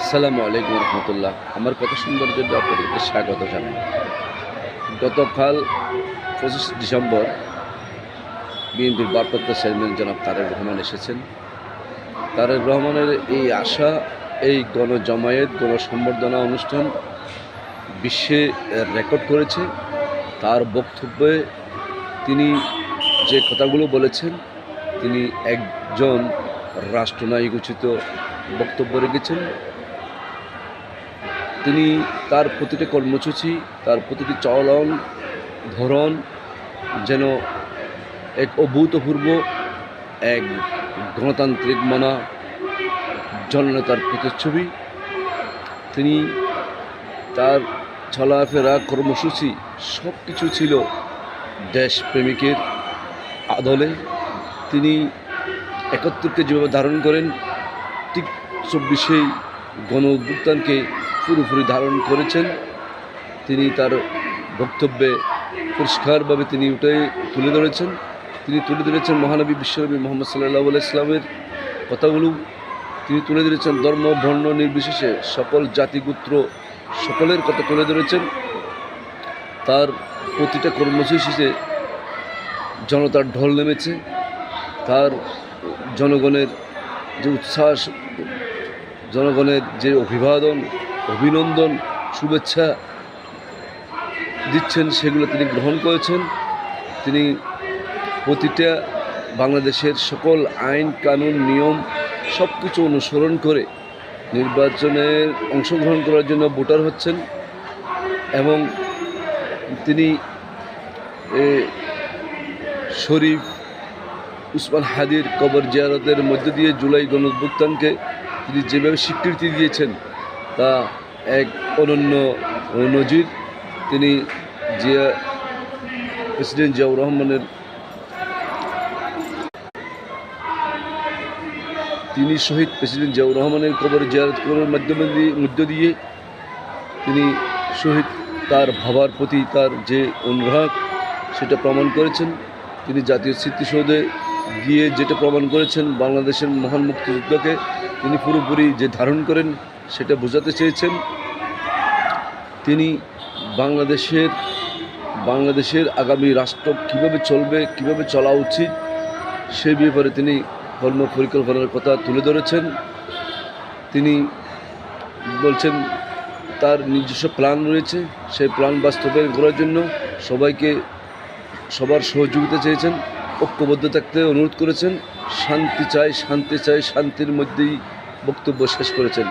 আসসালামু আলাইকুম রহমতুল্লাহ। আমার কথা সুন্দর জন্য আপনাদেরকে স্বাগত জানাই। গতকাল 25 ডিসেম্বর বিএনপির ভারপ্রাপ্ত চেয়ারম্যান জনাব তারেক রহমান এসেছেন। তারেক রহমানের এই আশা, এই গণজমায়েত, গণসম্বর্ধনা অনুষ্ঠান বিশ্বে রেকর্ড করেছে। তার বক্তব্যে তিনি যে কথাগুলো বলেছেন, তিনি একজন রাষ্ট্রনায়ক উচিত বক্তব্য রেখেছেন। তিনি তার প্রতিটি কর্মসূচি, তার প্রতিটি চলন ধরন যেন এক অভূতপূর্ব, এক গণতান্ত্রিক মনা জননেতার প্রতিচ্ছবি। তিনি তার চলাফেরা, কর্মসূচি সব কিছু ছিল দেশপ্রেমিকের আদলে। তিনি ৭১কে যেভাবে ধারণ করেন, ঠিক ২৪ গণ অভ্যুত্থানকে পুরোপুরি ধারণ করেছেন। তিনি তার বক্তব্যে পরিষ্কারভাবে তিনি তুলে ধরেছেন। তিনি তুলে ধরেছেন মহানবী বিশ্বনবী মুহাম্মদ সাল্লাল্লাহু আলাইহি ওয়াসাল্লামের কথাগুলো। তিনি তুলে ধরেছেন ধর্ম বর্ণ নির্বিশেষে সকল জাতিগোত্র সকলের কথা তুলে ধরেছেন। তার প্রতিটা কর্মসূচিতে জনতার ঢল নেমেছে। তার জনগণের যে উচ্ছ্বাস, জনগণের যে অভিনন্দন, শুভেচ্ছা দিচ্ছেন, সেগুলো তিনি গ্রহণ করেছেন। তিনি প্রতিটা বাংলাদেশের সকল আইন কানুন নিয়ম সব কিছু অনুসরণ করে নির্বাচনের অংশগ্রহণ করার জন্য ভোটার হচ্ছেন। এবং তিনি শরীফ উসমান হাদির কবর জিয়ারতের মধ্য দিয়ে জুলাই গণঅভ্যুত্থানকে তিনি যেভাবে স্বীকৃতি দিয়েছেন, তা এক অনন্য নজির। তিনি প্রেসিডেন্ট জিয়াউর রহমানের শহীদ প্রেসিডেন্ট জিয়াউর রহমানের কবর জিয়ারত করার মধ্য দিয়ে তিনি শহীদ তার ভাবার প্রতি তার যে অনুরাগ, সেটা প্রমাণ করেছেন। তিনি জাতীয় স্মৃতিসৌধে গিয়ে যেটা প্রমাণ করেছেন, বাংলাদেশের মহান মুক্তিযুদ্ধকে তিনি পুরোপুরি যে ধারণ করেন, সেটা বোঝাতে চেয়েছেন। তিনি বাংলাদেশের আগামী রাষ্ট্র কীভাবে চলবে, কীভাবে চলা উচিত, সে ব্যাপারে তিনি কর্ম পরিকল্পনার কথা তুলে ধরেছেন। তিনি বলছেন তার নিজস্ব প্ল্যান রয়েছে, সেই প্ল্যান বাস্তবায়ন করার জন্য সবার সহযোগিতা চেয়েছেন, ঐক্যবদ্ধ থাকতে অনুরোধ করেছেন। শান্তি চাই, শান্তির মধ্যেই বক্তব্য শেষ করেছেন।